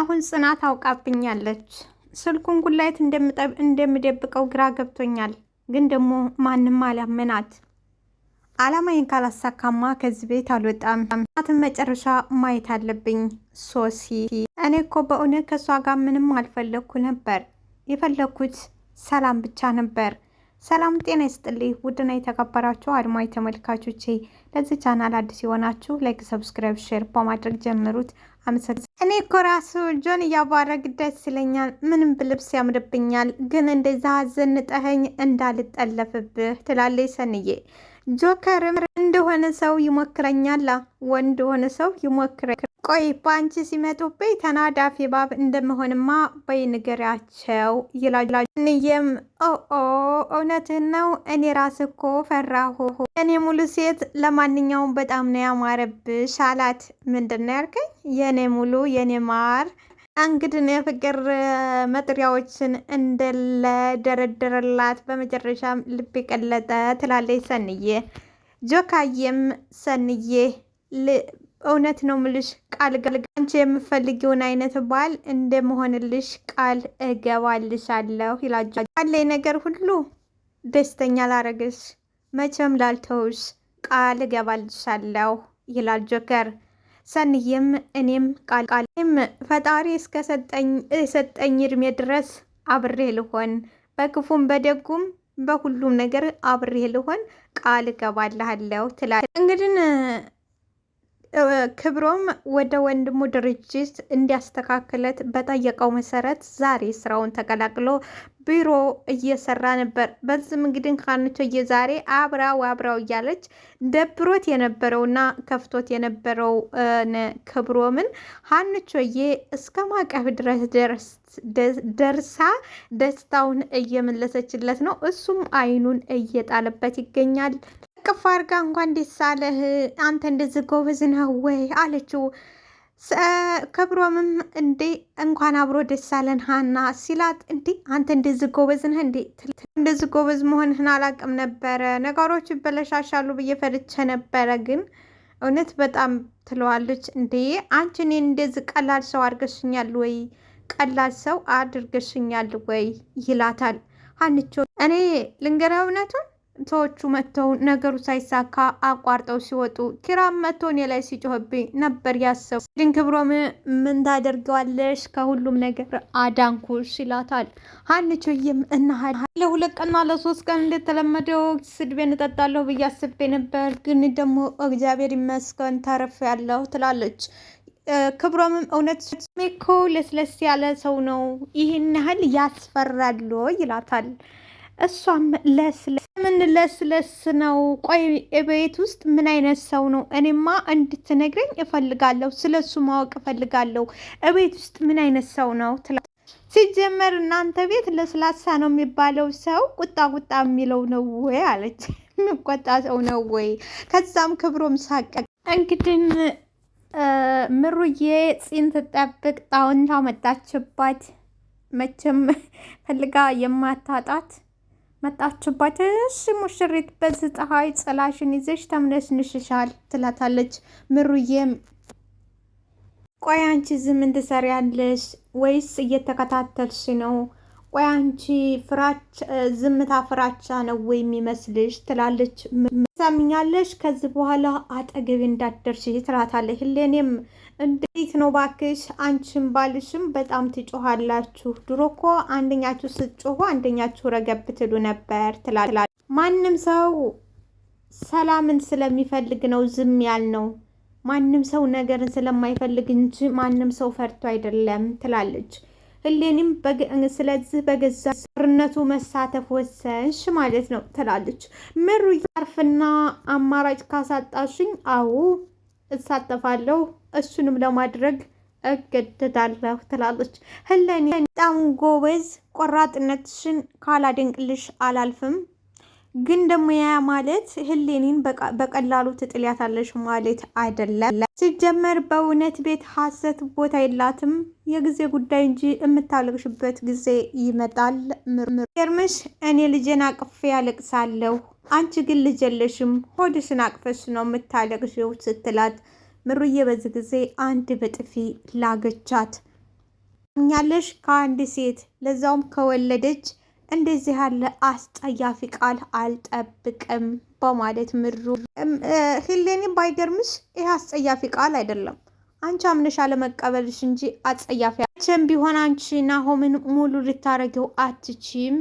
አሁን ጽናት አውቃብኛለች። ስልኩን ጉላይት እንደምደብቀው ግራ ገብቶኛል። ግን ደግሞ ማንም አላመናት። አላማዬን ካላሳካማ ከዚህ ቤት አልወጣም። ጽናትን መጨረሻ ማየት አለብኝ። ሶሲ እኔ እኮ በእውነት ከእሷ ጋር ምንም አልፈለግኩ ነበር። የፈለግኩት ሰላም ብቻ ነበር። ሰላም ጤና ይስጥልኝ። ውድና የተከበራችሁ አድማጭ ተመልካቾቼ ለዚህ ቻናል አዲስ የሆናችሁ ላይክ፣ ሰብስክራይብ፣ ሼር በማድረግ ጀምሩት። እኔ እኮ ራሱ ጆን እያባረግ ደስ ይለኛል። ምንም ብልብስ ያምርብኛል። ግን እንደዛ ዘንጠኸኝ እንዳልጠለፍብህ ትላለች ሰንዬ። ጆከርም እንደሆነ ሰው ይሞክረኛል። ወንድ ሆነ ሰው ይሞክረ ቆይ በአንቺ ሲመጡብኝ ተናዳፊ ባብ እንደመሆንማ በይ ንገሪያቸው ይላል። እንየም እውነትህን ነው። እኔ ራስ እኮ ፈራሁ። እኔ ሙሉ ሴት ለማንኛውም በጣም ነው ያማረብሽ አላት። ምንድን ነው ያልከኝ? የኔ ሙሉ የኔ ማር። እንግዲህ የፍቅር መጥሪያዎችን እንደለደረደረላት በመጨረሻም ልብ ቀለጠ ትላለች ሰንዬ። ጆካዬም ሰንዬ እውነት ነው ምልሽ ቃል አንቺ የምፈልጊውን አይነት ባል እንደመሆንልሽ ቃል እገባልሻለሁ ይላል። ባለኝ ነገር ሁሉ ደስተኛ ላረግሽ፣ መቼም ላልተውሽ ቃል እገባልሻለሁ ይላል ጆከር። ሰንዬም እኔም ቃልም ፈጣሪ እስከሰጠኝ እድሜ ድረስ አብሬ ልሆን፣ በክፉም በደጉም በሁሉም ነገር አብሬ ልሆን ቃል እገባልሃለሁ ትላለች። እንግዲህ ክብሮም ወደ ወንድሙ ድርጅት እንዲያስተካክለት በጠየቀው መሰረት ዛሬ ስራውን ተቀላቅሎ ቢሮ እየሰራ ነበር። በዚህም እንግዲህ ሀንቾዬ ዛሬ አብራው እያለች ደብሮት የነበረውና ከፍቶት የነበረው ክብሮምን ሀንቾዬ እስከ ማቀፍ ድረስ ደርሳ ደስታውን እየመለሰችለት ነው። እሱም አይኑን እየጣለበት ይገኛል። ቅፍ አድርጋ እንኳን ደስ አለህ አንተ እንደዚህ ጎበዝ ነህ ወይ አለችው። ክብሮምም እንዴ እንኳን አብሮ ደስ አለን ሀና ሲላት፣ እንዴ አንተ እንደዚህ ጎበዝ ነህ እንዴ? እንደዚህ ጎበዝ መሆንህን አላውቅም ነበረ። ነገሮች ይበለሻሻሉ ብዬ ፈርቼ ነበረ፣ ግን እውነት በጣም ትለዋለች። እንዴ አንቺ እኔን እንደዚህ ቀላል ሰው አድርገሽኛል ወይ? ቀላል ሰው አድርገሽኛል ወይ ይላታል። ሀንቾ እኔ ልንገርህ እውነቱን ሰዎቹ መጥተው ነገሩ ሳይሳካ አቋርጠው ሲወጡ ኪራም መጥቶ እኔ ላይ ሲጮህብኝ ነበር ያሰቡ። ግን ክብሮም ምን ታደርገዋለሽ? ከሁሉም ነገር አዳንኩሽ ይላታል። ሀንቾዬም እና ለሁለት ቀንና ለሶስት ቀን እንደተለመደው ስድቤን እጠጣለሁ ብዬ አስቤ ነበር፣ ግን ደግሞ እግዚአብሔር ይመስገን ተርፌያለሁ ትላለች። ክብሮምም እውነት እኮ ለስለስ ያለ ሰው ነው፣ ይህን ያህል ያስፈራል ይላታል። እሷም ምን ለስለስ ነው? ቆይ ቤት ውስጥ ምን አይነት ሰው ነው? እኔማ እንድትነግረኝ እፈልጋለሁ፣ ስለሱ ማወቅ እፈልጋለሁ። እቤት ውስጥ ምን አይነት ሰው ነው? ሲጀመር እናንተ ቤት ለስላሳ ነው የሚባለው ሰው ቁጣ የሚለው ነው ወይ አለች። የሚቆጣ ሰው ነው ወይ? ከዛም ክብሮም ሳቀ። እንግዲህ ምሩዬ ፂን ትጠብቅ ጣውንታ መጣችባት። መቼም ፈልጋ የማታጣት መጣችባት። እሺ ሙሽሪት በዚህ ፀሐይ ጽላሽን ይዘሽ ተምነሽንሽሻል ትላታለች። ምሩዬም ቆይ አንቺ ምን ትሰሪያለሽ? ወይስ እየተከታተልሽ ነው? ቆይ አንቺ ዝምታ ፍራቻ ነው ወይ የሚመስልሽ? ትላለች። ሰምኛለሽ፣ ከዚህ በኋላ አጠገቤ እንዳትደርሺ ትላታለች። ህሌኔም እንዴት ነው ባክሽ? አንቺም ባልሽም በጣም ትጮሃላችሁ። ድሮ እኮ አንደኛችሁ ስትጮሁ አንደኛችሁ ረገብ ትሉ ነበር ትላለች። ማንም ሰው ሰላምን ስለሚፈልግ ነው ዝም ያልነው። ማንም ሰው ነገርን ስለማይፈልግ እንጂ ማንም ሰው ፈርቶ አይደለም ትላለች። ህሌንም ስለዚህ በገዛ ጦርነቱ መሳተፍ ወሰንሽ ማለት ነው ትላለች። ምሩ ያርፍና አማራጭ ካሳጣሽኝ አዎ እሳተፋለሁ፣ እሱንም ለማድረግ እገደዳለሁ ትላለች። ህሌኒ በጣም ጎበዝ፣ ቆራጥነትሽን ካላደንቅልሽ አላልፍም። ግን ደግሞ ያ ማለት ህሌኒን በቀላሉ ትጥልያታለሽ ማለት አይደለም። ሲጀመር በእውነት ቤት ሀሰት ቦታ የላትም። የጊዜ ጉዳይ እንጂ የምታለቅሽበት ጊዜ ይመጣል። ገርምሽ እኔ ልጄን አቅፌ ያለቅሳለሁ፣ አንቺ ግን ልጅ የለሽም፣ ሆድሽን አቅፈሽ ነው የምታለቅሽው ስትላት፣ ምሩዬ በዚህ ጊዜ አንድ በጥፊ ላገቻት። እኛለሽ ከአንድ ሴት ለዛውም ከወለደች እንደዚህ ያለ አስጠያፊ ቃል አልጠብቅም በማለት ምሩ ሄሌኒ ባይገርምሽ ይህ አስጸያፊ ቃል አይደለም አንቺ አምነሽ አለመቀበልሽ እንጂ አጸያፊ መቼም ቢሆን አንቺ ናሆምን ሙሉ ልታረገው አትችም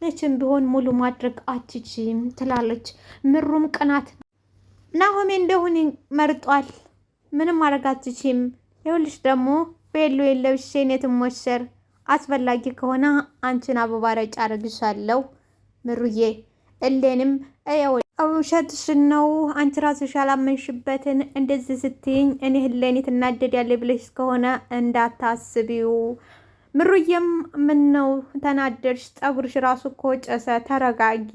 መቼም ቢሆን ሙሉ ማድረግ አትችም ትላለች ምሩም ቅናት ናሆሜ እንደሆነ መርጧል ምንም ማድረግ አትችም ይኸውልሽ ደግሞ ቤሎ የለብሽ ሴኔትም ሞሸር አስፈላጊ ከሆነ አንቺን አበባ ረጭ አረግሻለሁ ምሩዬ እሌንም ውሸትሽን ነው አንቺ ራስሽ ያላመንሽበትን እንደዚህ ስትይኝ እኔ ህሌኒ ትናደዳለች ብለሽ ከሆነ እንዳታስቢው ምሩዬም ምን ነው ተናደድሽ ፀጉርሽ ራሱ እኮ ጨሰ ተረጋጊ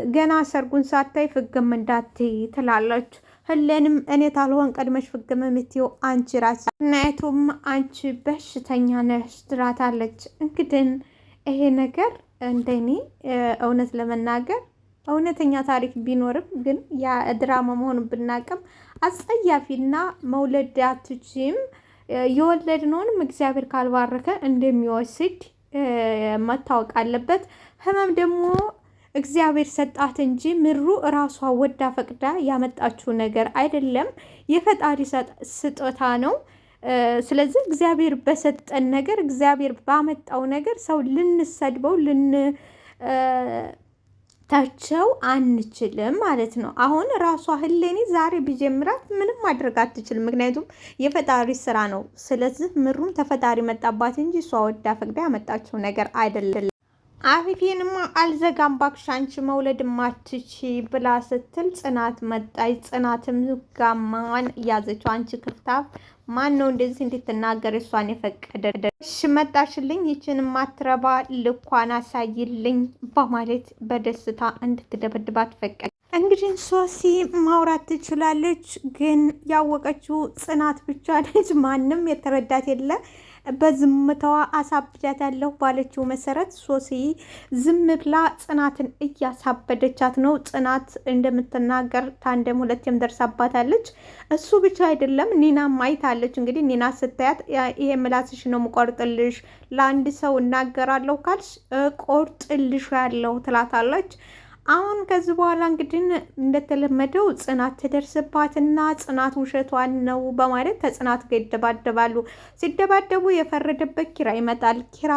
ገና ሰርጉን ሳታይ ፍግም እንዳትይ ትላለች ህሌንም እኔ ታልሆን ቀድመሽ ፍግም የምትይው አንቺ ራስ እናቱም አንቺ በሽተኛ ነሽ ትላታለች እንግዲህ ይሄ ነገር እንደኔ እውነት ለመናገር እውነተኛ ታሪክ ቢኖርም ግን ያ ድራማ መሆኑን ብናቅም አጸያፊና መውለድ አትችም የወለድነውንም እግዚአብሔር ካልባረከ እንደሚወስድ መታወቅ አለበት ህመም ደግሞ እግዚአብሔር ሰጣት እንጂ ምሩ ራሷ ወዳ ፈቅዳ ያመጣችው ነገር አይደለም የፈጣሪ ስጦታ ነው ስለዚህ እግዚአብሔር በሰጠን ነገር እግዚአብሔር ባመጣው ነገር ሰው ልንሰድበው ልንታቸው አንችልም ማለት ነው አሁን ራሷ ህሌኒ ዛሬ ቢጀምራት ምንም ማድረግ አትችልም ምክንያቱም የፈጣሪ ስራ ነው ስለዚህ ምሩም ተፈጣሪ መጣባት እንጂ እሷ ወዳ ፈቅዳ ያመጣችው ነገር አይደለም አፊፌንማ አልዘጋም ባክሽ አንቺ መውለድ ማትቺ ብላ ስትል ጽናት መጣይ ጽናትም ጋማን ያዘችው አንቺ ክፍታፍ ማን ነው እንደዚህ እንድትናገር እሷን የፈቀደ እሺ መጣሽልኝ ይችን ማትረባ ልኳን አሳይልኝ በማለት በደስታ እንድትደበድባት ፈቀደ እንግዲህ ሶሲ ማውራት ትችላለች ግን ያወቀችው ጽናት ብቻ ነች ማንም የተረዳት የለ በዝምታዋ አሳብዳታለሁ ባለችው መሰረት ሶሲ ዝም ብላ ጽናትን እያሳበደቻት ነው ጽናት እንደምትናገር ታንደም ሁለቴም ደርሳባታለች እሱ ብቻ አይደለም ኒና ማይታለች እንግዲህ ኒና ስታያት ይሄ ምላስሽ ነው ምቆርጥልሽ ለአንድ ሰው እናገራለሁ ካልሽ ቆርጥልሽ ያለው ትላታለች አሁን ከዚህ በኋላ እንግዲህ እንደተለመደው ጽናት ተደርስባትና ጽናት ውሸቷን ነው በማለት ተጽናት ጋር ይደባደባሉ ሲደባደቡ የፈረደበት ኪራ ይመጣል ኪራ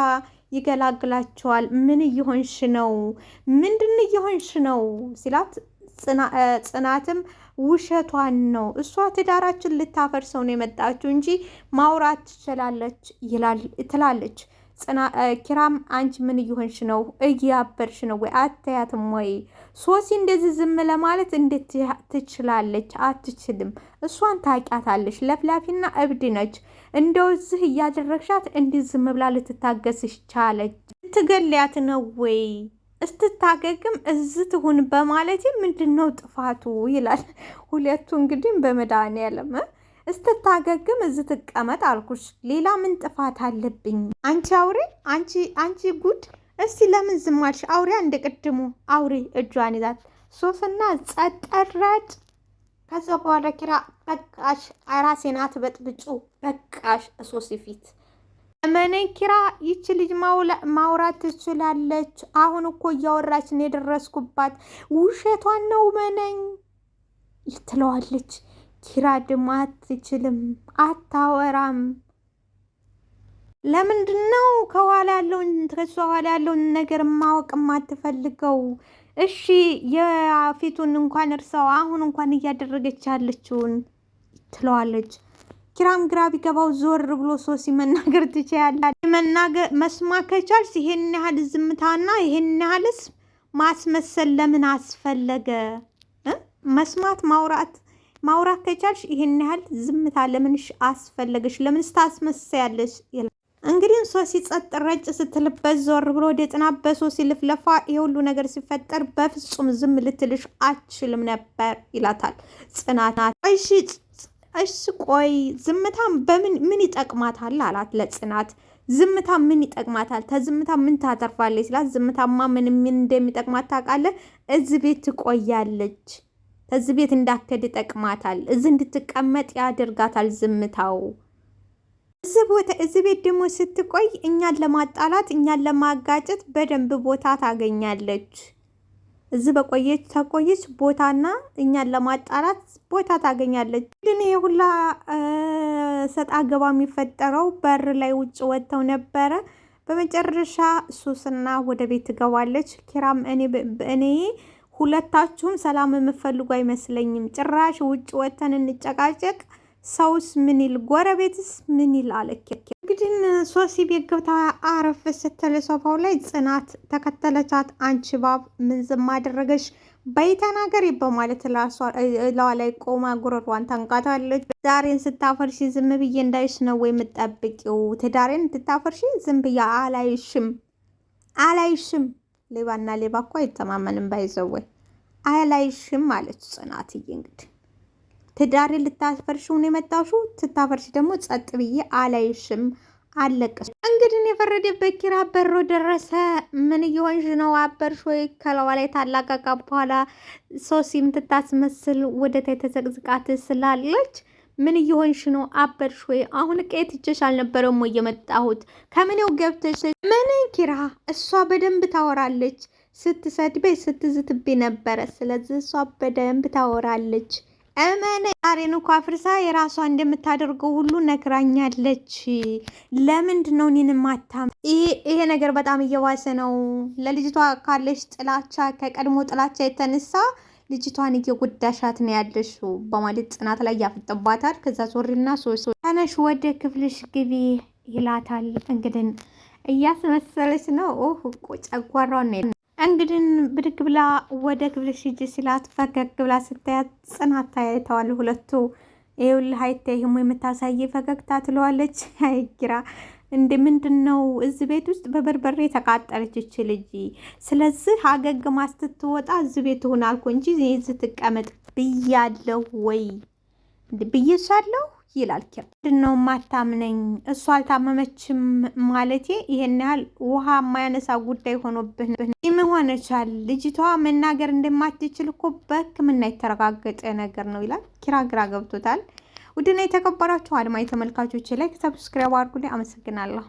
ይገላግላቸዋል ምን እየሆንሽ ነው ምንድን እየሆንሽ ነው ሲላት ጽናትም ውሸቷን ነው እሷ ትዳራችን ልታፈርሰው ነው የመጣችው እንጂ ማውራት ትችላለች ትላለች ኪራም አንቺ ምን እየሆንሽ ነው እያበርሽ ነው ወይ አታያትም ወይ ሶሲ እንደዚህ ዝም ለማለት እንዴት ትችላለች አትችልም እሷን ታውቂያታለሽ ለፍላፊና እብድ ነች እንደዚህ እያደረግሻት እንዴት ዝም ብላ ልትታገስሽ ቻለች ትገለያት ነው ወይ እስትታገግም እዚህ ትሁን በማለት ምንድነው ጥፋቱ ይላል ሁለቱ እንግዲህ በመድኃኒዓለም እስትታገግም እዚህ ትቀመጥ አልኩሽ ሌላ ምን ጥፋት አለብኝ አንቺ አውሬ አንቺ ጉድ እስቲ ለምን ዝም አልሽ አውሬ እንደቀድሙ አውሬ እጇን ይዛት ሶስና ጸጠረጥ ከዛ በኋላ ኪራ በቃሽ ራሴን አትበጥብጩ በቃሽ ሶሲ ፊት እመኔ ኪራ ይቺ ልጅ ማውራት ትችላለች አሁን እኮ እያወራች ነው የደረስኩባት ውሸቷን ነው መነኝ ትለዋለች ኪራ ደግሞ አትችልም አታወራም ለምንድነው ከኋላ ያለውን ነገር ማወቅ ማትፈልገው እሺ የፊቱን እንኳን እርሳው አሁን እንኳን እያደረገች ያለችውን ትለዋለች ኪራም ግራ ቢገባው ዞር ብሎ ሶሲ መናገር ትችያለሽ መናገር መስማት ከቻልሽ ይሄን ያህል ዝምታና ይሄን ያህልስ ማስመሰል ለምን አስፈለገ መስማት ማውራት ከቻልሽ ይሄን ያህል ዝምታ ለምንሽ አስፈለገሽ ለምንስ ታስመሰያለሽ እንግዲህ ሶሲ ጸጥ ረጭ ስትልበት ዞር ብሎ ወደ ጽናት በሶሲ ልፍለፋ የሁሉ ነገር ሲፈጠር በፍጹም ዝም ልትልሽ አትችልም ነበር ይላታል ጽናት እሺ ቆይ ዝምታ ምን ይጠቅማታል አላት ለጽናት ዝምታ ምን ይጠቅማታል ተዝምታ ምን ታተርፋለች ሲላት ዝምታማ ምን እንደሚጠቅማት ታውቃለህ እዚህ ቤት ትቆያለች ከዚህ ቤት እንዳትሄድ ይጠቅማታል እዚህ እንድትቀመጥ ያደርጋታል ዝምታው እዚህ ቤት ደግሞ ስትቆይ እኛን ለማጣላት እኛን ለማጋጨት በደንብ ቦታ ታገኛለች። እዚህ ተቆየች ቦታና እኛን ለማጣላት ቦታ ታገኛለች። ግን ይሄ ሁላ ሰጣ ገባ የሚፈጠረው በር ላይ ውጭ ወጥተው ነበረ። በመጨረሻ ሱስና ወደ ቤት ትገባለች። ኪራም እኔ ሁለታችሁም ሰላም የምፈልጉ አይመስለኝም። ጭራሽ ውጭ ወጥተን እንጨቃጨቅ፣ ሰውስ ምን ይል፣ ጎረቤትስ ምን ይል አለ። እንግዲህ ሶሲ ቤት ገብታ አረፍ ስትል ሶፋው ላይ ጽናት ተከተለቻት። አንቺ ባብ ምን ዝም አደረገሽ? በይተናገር በማለት ለዋ ላይ ቆማ ጉሮሯን ታንቃታለች። ትዳሬን ስታፈርሺ ዝም ብዬ እንዳይሽ ነው ወይ የምጠብቂው? ትዳሬን ትታፈርሺ ዝም ብዬ አላይሽም። ሌባና ሌባ እኮ አይተማመንም። ባይዘወይ አላይሽም አለች ጽናትዬ። እንግዲህ ትዳሬን ልታፈርሺው ነው የመጣሽው፣ ትታፈርሺ ደግሞ ጸጥ ብዬ አላይሽም አለቀሽ። እንግዲህ የፈረደበት ኪራ በሮ ደረሰ። ምን እየሆንሽ ነው? አበርሽ ወይ? ከለዋ ላይ ታላቀቃ በኋላ ሶሲም ትታስመስል ወደ ታይ ተዘቅዝቃ ትስላለች። ምን እየሆንሽ ነው? አበርሽ ወይ? አሁን ቀየት እጅሽ አልነበረም ወይ የመጣሁት? ከምኔው ገብተሽ? ምን ኪራ፣ እሷ በደንብ ታወራለች። ስትሰድበኝ ስትዝትቤ ነበረ። ስለዚህ እሷ በደንብ ታወራለች። እመነ ዛሬን እኮ አፍርሳ የራሷ እንደምታደርገው ሁሉ ነግራኛለች። ለምንድን ነው እኔን ማታም? ይሄ ነገር በጣም እየዋሰ ነው። ለልጅቷ ካለሽ ጥላቻ፣ ከቀድሞ ጥላቻ የተነሳ ልጅቷን እየጎዳሻት ነው ያለሽው በማለት ጽናት ላይ ያፍጥባታል። ከዛ ዞሪና ተነሽ ወደ ክፍልሽ ግቢ ይላታል። እንግዲህ እያስመሰለች ነው። ጨጓራውን ነው እንግዲህ ብድግ ብላ ወደ ክፍልሽ ሂጂ ሲላት ፈገግ ብላ ስታያት ጽናት ታያይተዋል ሁለቱ። ይኸውልህ አይታይህም የምታሳይ ፈገግታ ትለዋለች። አይ ኪራ እንደ ምንድን ነው እዚህ ቤት ውስጥ በበርበሬ ተቃጠለች እች ልጅ። ስለዚህ አገግማ ስትወጣ እዚህ ቤት ሆነ አልኩ እንጂ እዚህ ትቀመጥ ብያለሁ ወይ ብዬሻለሁ ይላል ኪራ። ምንድን ነው ማታምነኝ? እሷ አልታመመችም ማለቴ ይሄን ያህል ውሃ የማያነሳ ጉዳይ ሆኖብህ ይመሆነቻል። ልጅቷ መናገር እንደማትችል እኮ በሕክምና የተረጋገጠ ነገር ነው ይላል ኪራ። ግራ ገብቶታል። ውድና የተከበራችሁ አድማጭ ተመልካቾች ላይ ሰብስክራይብ አድርጉልኝ። አመሰግናለሁ።